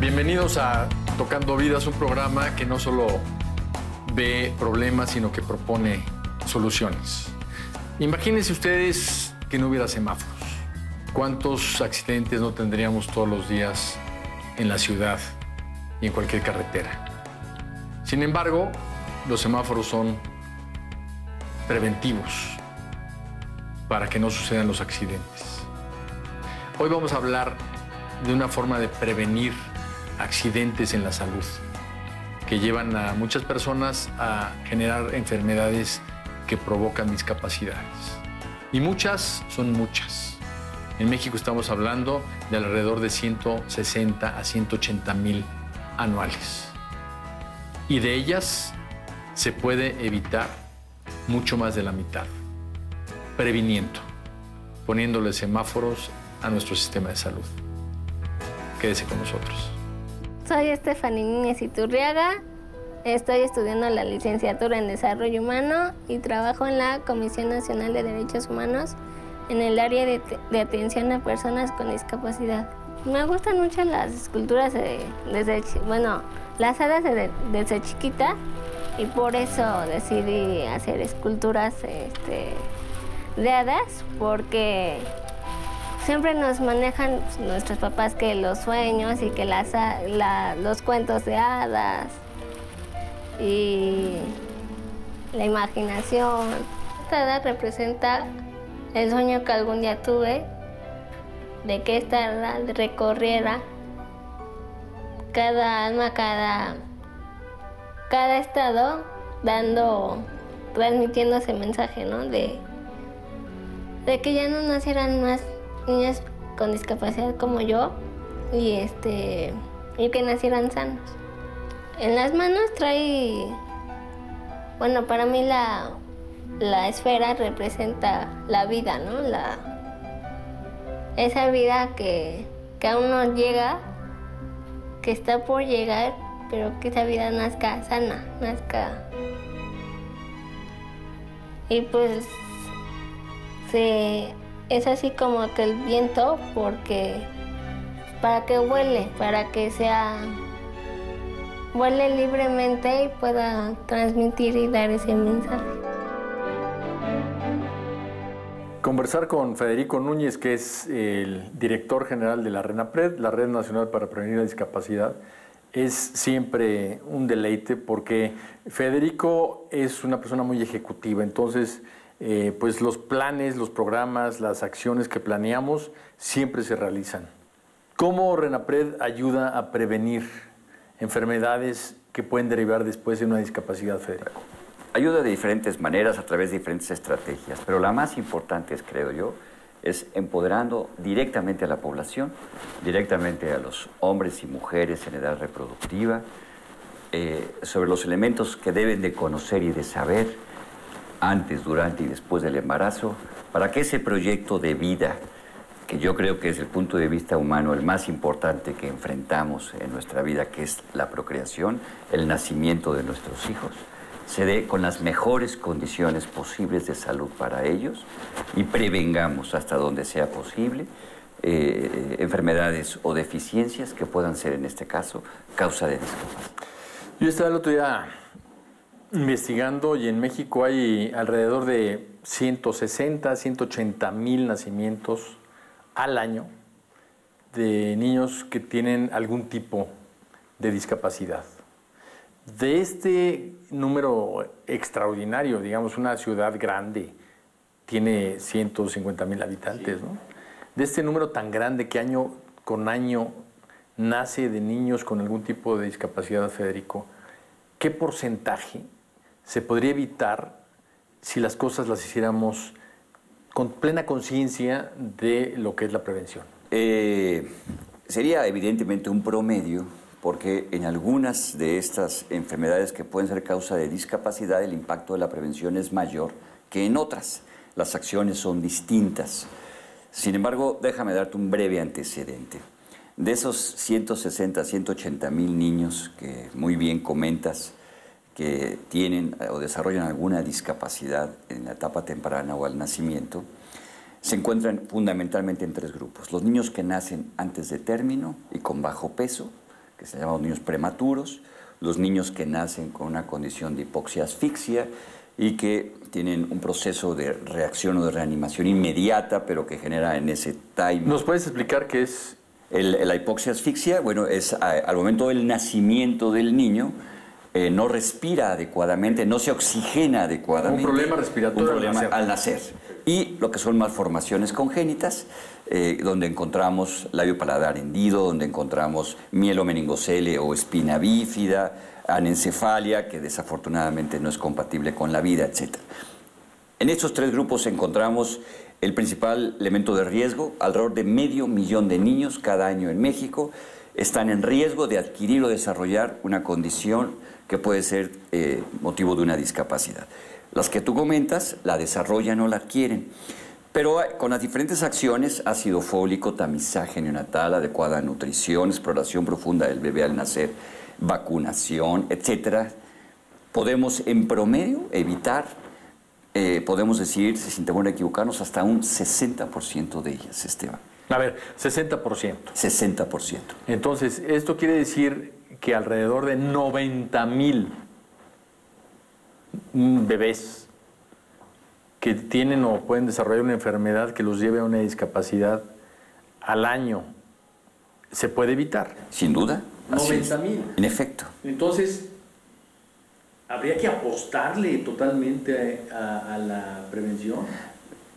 Bienvenidos a Tocando Vidas, un programa que no solo ve problemas, sino que propone soluciones. Imagínense ustedes que no hubiera semáforos. ¿Cuántos accidentes no tendríamos todos los días en la ciudad y en cualquier carretera? Sin embargo, los semáforos son preventivos para que no sucedan los accidentes. Hoy vamos a hablar de una forma de prevenir accidentes en la salud que llevan a muchas personas a generar enfermedades que provocan discapacidades. Y muchas son muchas. En México estamos hablando de alrededor de 160 a 180 mil anuales. Y de ellas se puede evitar mucho más de la mitad, previniendo, poniéndole semáforos a nuestro sistema de salud. Quédese con nosotros. Soy Estefanía Núñez Iturriaga, estoy estudiando la licenciatura en Desarrollo Humano y trabajo en la Comisión Nacional de Derechos Humanos en el área de atención a personas con discapacidad. Me gustan mucho las esculturas las hadas desde chiquita y por eso decidí hacer esculturas de hadas, porque siempre nos manejan nuestros papás que los sueños y que los cuentos de hadas y la imaginación. Cada hada representa el sueño que algún día tuve de que esta hada recorriera cada alma, cada estado, transmitiendo ese mensaje, ¿no? De que ya no nacieran más niños con discapacidad como yo y que nacieran sanos. En las manos trae, para mí la esfera representa la vida, ¿no? Esa vida que aún no llega, que está por llegar, pero que esa vida nazca sana, y pues es así como que el viento, porque para que vuele libremente y pueda transmitir y dar ese mensaje. Conversar con Federico Núñez, que es el director general de la RENAPRED, la Red Nacional para Prevenir la Discapacidad, es siempre un deleite porque Federico es una persona muy ejecutiva, entonces pues los planes, los programas, las acciones que planeamos siempre se realizan. ¿Cómo RENAPRED ayuda a prevenir enfermedades que pueden derivar después de una discapacidad, Federico? Ayuda de diferentes maneras, a través de diferentes estrategias, pero la más importante, creo yo, es empoderando directamente a la población, directamente a los hombres y mujeres en edad reproductiva, sobre los elementos que deben de conocer y de saber antes, durante y después del embarazo, para que ese proyecto de vida, que yo creo que desde el punto de vista humano el más importante que enfrentamos en nuestra vida, que es la procreación, el nacimiento de nuestros hijos, se dé con las mejores condiciones posibles de salud para ellos y prevengamos hasta donde sea posible enfermedades o deficiencias que puedan ser, en este caso, causa de discapacidad. Yo estaba el otro día investigando y en México hay alrededor de 160, 180 mil nacimientos al año de niños que tienen algún tipo de discapacidad. De este número extraordinario, digamos, una ciudad grande tiene 150 mil habitantes, ¿no? De este número tan grande que año con año nace de niños con algún tipo de discapacidad, Federico, ¿qué porcentaje se podría evitar si las cosas las hiciéramos con plena conciencia de lo que es la prevención? Sería evidentemente un promedio, porque en algunas de estas enfermedades que pueden ser causa de discapacidad, el impacto de la prevención es mayor que en otras. Las acciones son distintas. Sin embargo, déjame darte un breve antecedente. De esos 160, 180 mil niños que muy bien comentas, que tienen o desarrollan alguna discapacidad en la etapa temprana o al nacimiento, se encuentran fundamentalmente en tres grupos. Los niños que nacen antes de término y con bajo peso, que se llaman niños prematuros, los niños que nacen con una condición de hipoxia-asfixia y que tienen un proceso de reacción o de reanimación inmediata, pero que genera en ese time. ¿Nos puedes explicar qué es? La hipoxia-asfixia, bueno, es al momento del nacimiento del niño, no respira adecuadamente, no se oxigena adecuadamente. Un problema respiratorio al nacer. Y lo que son malformaciones congénitas, donde encontramos labio paladar hendido, donde encontramos mielomeningocele o espina bífida, anencefalia, que desafortunadamente no es compatible con la vida, etc. En estos tres grupos encontramos el principal elemento de riesgo. Alrededor de 500,000 de niños cada año en México están en riesgo de adquirir o desarrollar una condición que puede ser motivo de una discapacidad. Las que tú comentas la desarrollan o la adquieren, pero con las diferentes acciones, ácido fólico, tamizaje neonatal, adecuada nutrición, exploración profunda del bebé al nacer, vacunación, etcétera, podemos en promedio evitar, podemos decir, sin temor a equivocarnos, hasta un 60% de ellas, Esteban. A ver, 60%. 60%. Entonces, esto quiere decir que alrededor de 90,000 bebés que tienen o pueden desarrollar una enfermedad que los lleve a una discapacidad al año se puede evitar. Sin duda. 90,000. En efecto. Entonces, habría que apostarle totalmente a la prevención.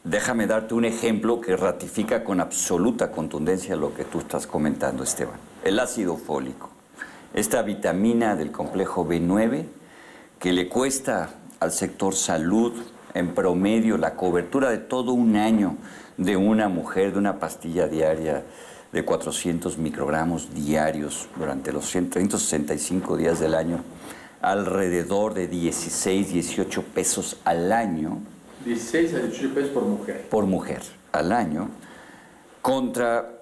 Déjame darte un ejemplo que ratifica con absoluta contundencia lo que tú estás comentando, Esteban. El ácido fólico. Esta vitamina del complejo B9 que le cuesta al sector salud en promedio la cobertura de todo un año de una mujer, de una pastilla diaria de 400 microgramos diarios durante los 365 días del año, alrededor de 16, 18 pesos al año. 16 a 18 pesos por mujer. Por mujer, al año,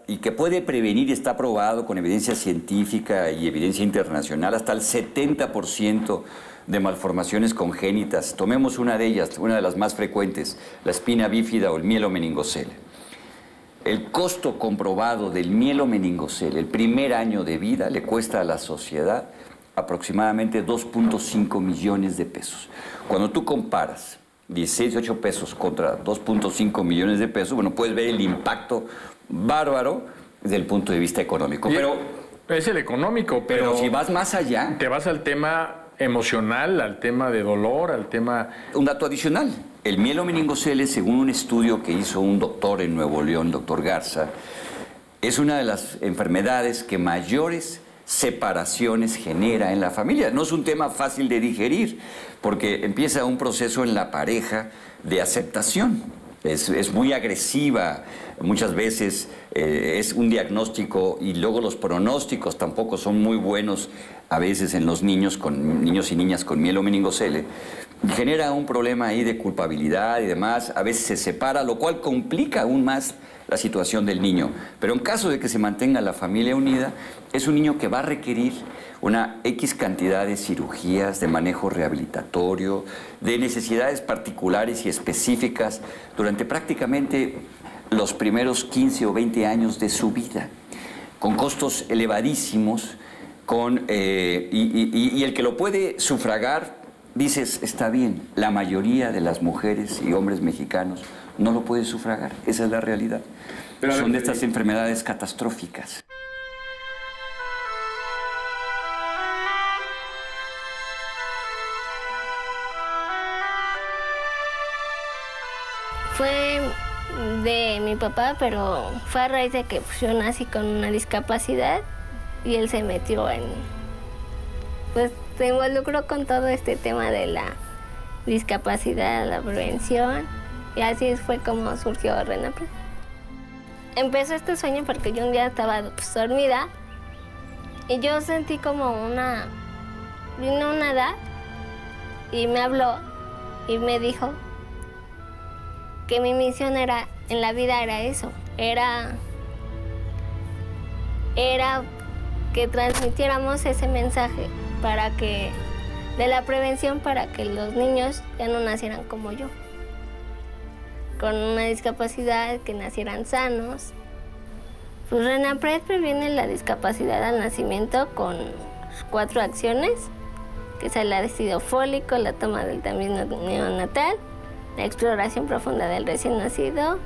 y que puede prevenir, está probado con evidencia científica y evidencia internacional, hasta el 70% de malformaciones congénitas. Tomemos una de ellas, una de las más frecuentes, la espina bífida o el mielomeningocele. El costo comprobado del mielomeningocele, el primer año de vida, le cuesta a la sociedad aproximadamente 2.5 millones de pesos. Cuando tú comparas 16, 18 pesos contra 2.5 millones de pesos, bueno, puedes ver el impacto bárbaro desde el punto de vista económico. Pero es el económico, pero si vas más allá, te vas al tema emocional, al tema de dolor, al tema... Un dato adicional, el mielomeningocele, según un estudio que hizo un doctor en Nuevo León, el doctor Garza, es una de las enfermedades que mayores separaciones genera en la familia. No es un tema fácil de digerir, porque empieza un proceso en la pareja de aceptación. Es muy agresiva, muchas veces es un diagnóstico y luego los pronósticos tampoco son muy buenos a veces en los niños y niñas con mielomeningocele. Genera un problema ahí de culpabilidad y demás, a veces se separa, lo cual complica aún más la situación del niño. Pero en caso de que se mantenga la familia unida, es un niño que va a requerir una X cantidad de cirugías, de manejo rehabilitatorio, de necesidades particulares y específicas durante prácticamente los primeros 15 o 20 años de su vida, con costos elevadísimos, y el que lo puede sufragar, dices, está bien, la mayoría de las mujeres y hombres mexicanos no lo puede sufragar, esa es la realidad. Pero son de estas enfermedades catastróficas. Fue de mi papá, pero fue a raíz de que yo nací con una discapacidad y él se metió pues se involucró con todo este tema de la discapacidad, la prevención, y así fue como surgió RENAPRED. Empezó este sueño porque yo un día estaba dormida y yo sentí como vino una edad y me habló y me dijo que mi misión en la vida era eso, era que transmitiéramos ese mensaje de la prevención para que los niños ya no nacieran como yo, con una discapacidad, que nacieran sanos Pues RENAPRED previene la discapacidad al nacimiento con 4 acciones, que es el ácido fólico, la toma del vitamina neonatal, la exploración profunda del recién nacido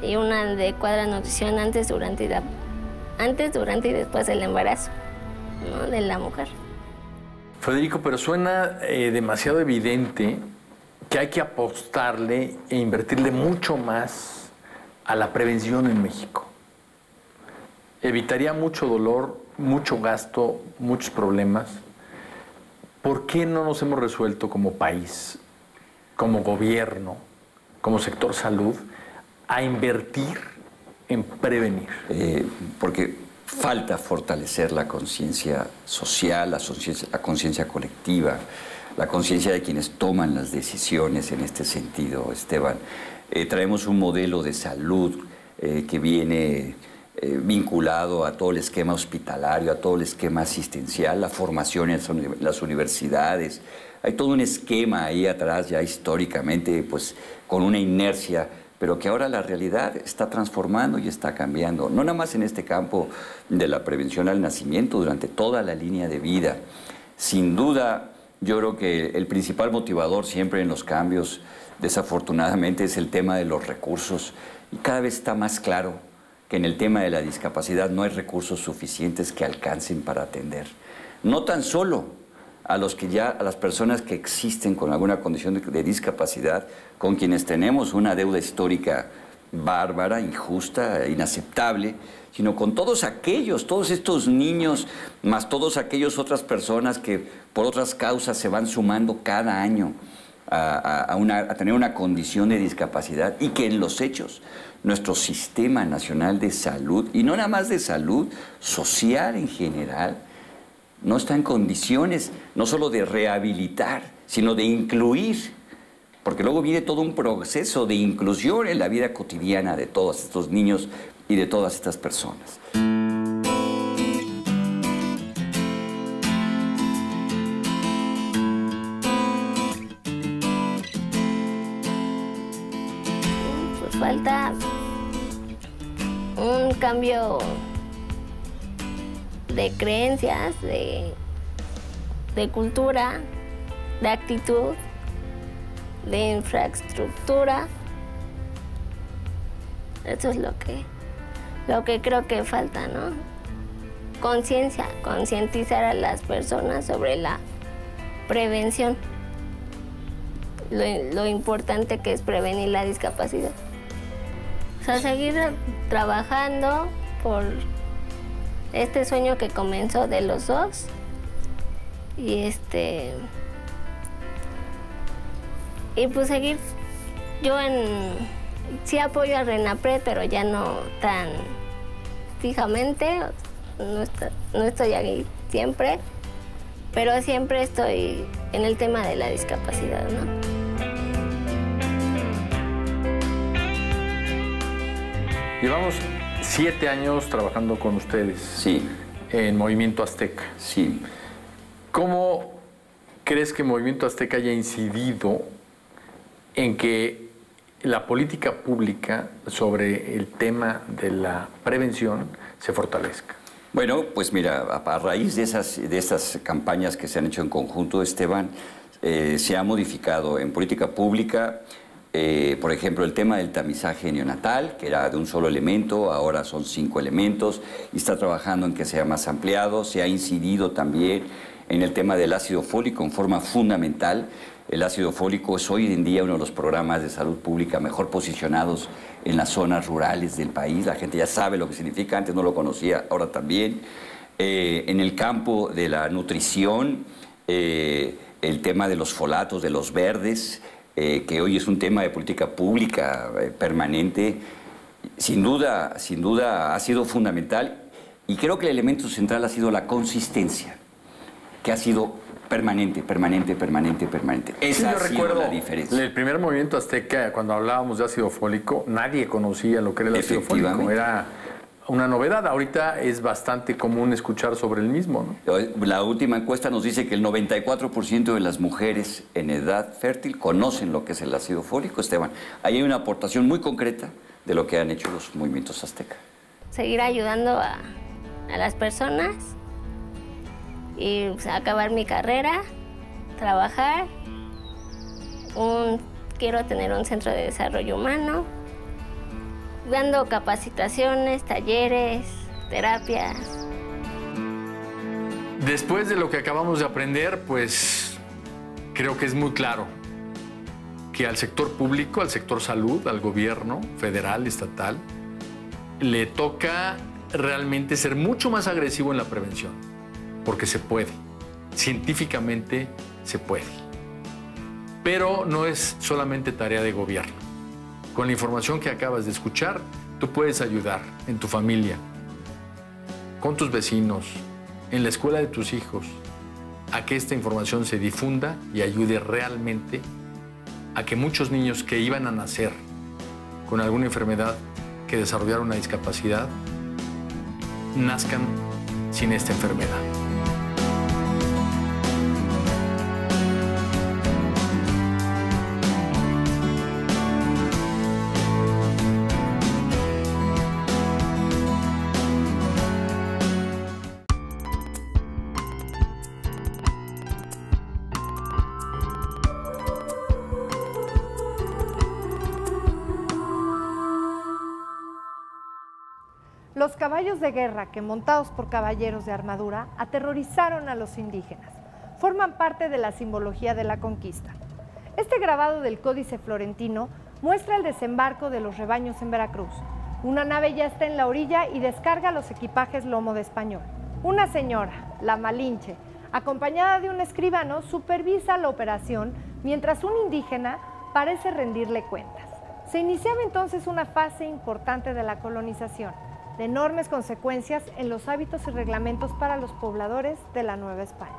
y una adecuada nutrición antes, durante y después del embarazo, ¿no?, de la mujer. Federico, pero suena demasiado evidente que hay que apostarle e invertirle mucho más a la prevención en México. Evitaría mucho dolor, mucho gasto, muchos problemas. ¿Por qué no nos hemos resuelto como país, como gobierno, como sector salud, a invertir en prevenir? Porque falta fortalecer la conciencia social, la conciencia colectiva, la conciencia de quienes toman las decisiones en este sentido, Esteban. Traemos un modelo de salud que viene vinculado a todo el esquema hospitalario, a todo el esquema asistencial, la formación en las universidades. Hay todo un esquema ahí atrás ya históricamente, pues con una inercia, pero que ahora la realidad está transformando y está cambiando. No nada más en este campo de la prevención al nacimiento, durante toda la línea de vida. Sin duda, yo creo que el principal motivador siempre en los cambios, desafortunadamente, es el tema de los recursos. Y cada vez está más claro que en el tema de la discapacidad no hay recursos suficientes que alcancen para atender. No tan solo a las personas que existen con alguna condición de discapacidad, con quienes tenemos una deuda histórica bárbara, injusta, inaceptable, sino con todos estos niños, más todas aquellas otras personas que por otras causas se van sumando cada año a tener una condición de discapacidad, y que en los hechos nuestro Sistema Nacional de Salud, y no nada más de salud, social en general, no está en condiciones no solo de rehabilitar, sino de incluir, porque luego viene todo un proceso de inclusión en la vida cotidiana de todos estos niños y de todas estas personas. Pues falta un cambio de creencias, de cultura, de actitud, de infraestructura. Eso es lo que creo que falta, ¿no? Conciencia, concientizar a las personas sobre la prevención, lo importante que es prevenir la discapacidad. O sea, seguir trabajando por este sueño que comenzó de los dos, y pues seguir. Yo sí apoyo a RENAPRED, pero ya no tan fijamente, no estoy aquí siempre, pero siempre estoy en el tema de la discapacidad, ¿no? Llevamos 7 años trabajando con ustedes. Sí. En Movimiento Azteca. Sí. ¿Cómo crees que Movimiento Azteca haya incidido en que la política pública sobre el tema de la prevención se fortalezca? Bueno, pues mira, a raíz de esas campañas que se han hecho en conjunto, Esteban, se ha modificado en política pública. Por ejemplo, el tema del tamizaje neonatal, que era de un solo elemento, ahora son 5 elementos, y está trabajando en que sea más ampliado. Se ha incidido también en el tema del ácido fólico en forma fundamental. El ácido fólico es hoy en día uno de los programas de salud pública mejor posicionados en las zonas rurales del país. La gente ya sabe lo que significa, antes no lo conocía, ahora también. En el campo de la nutrición, el tema de los folatos, de los verdes, que hoy es un tema de política pública permanente, sin duda ha sido fundamental, y creo que el elemento central ha sido la consistencia, que ha sido permanente. Esa ha sido la diferencia. El primer Movimiento Azteca, cuando hablábamos de ácido fólico, nadie conocía lo que era el ácido fólico. Era una novedad. Ahorita es bastante común escuchar sobre el mismo, ¿no? La última encuesta nos dice que el 94% de las mujeres en edad fértil conocen lo que es el ácido fólico, Esteban. Ahí hay una aportación muy concreta de lo que han hecho los movimientos azteca. seguir ayudando a las personas y pues, acabar mi carrera, trabajar. Quiero tener un centro de desarrollo humano, dando capacitaciones, talleres, terapias. Después de lo que acabamos de aprender, pues creo que es muy claro que al sector público, al sector salud, al gobierno federal, estatal, le toca realmente ser mucho más agresivo en la prevención, porque se puede, científicamente se puede. Pero no es solamente tarea de gobierno. Con la información que acabas de escuchar, tú puedes ayudar en tu familia, con tus vecinos, en la escuela de tus hijos, a que esta información se difunda y ayude realmente a que muchos niños que iban a nacer con alguna enfermedad, que desarrollaron una discapacidad, nazcan sin esta enfermedad. Los caballos de guerra que, montados por caballeros de armadura, aterrorizaron a los indígenas. Forman parte de la simbología de la conquista. Este grabado del Códice Florentino muestra el desembarco de los rebaños en Veracruz. Una nave ya está en la orilla y descarga los equipajes lomo de español. Una señora, la Malinche, acompañada de un escribano, supervisa la operación mientras un indígena parece rendirle cuentas. Se iniciaba entonces una fase importante de la colonización, de enormes consecuencias en los hábitos y reglamentos para los pobladores de la Nueva España.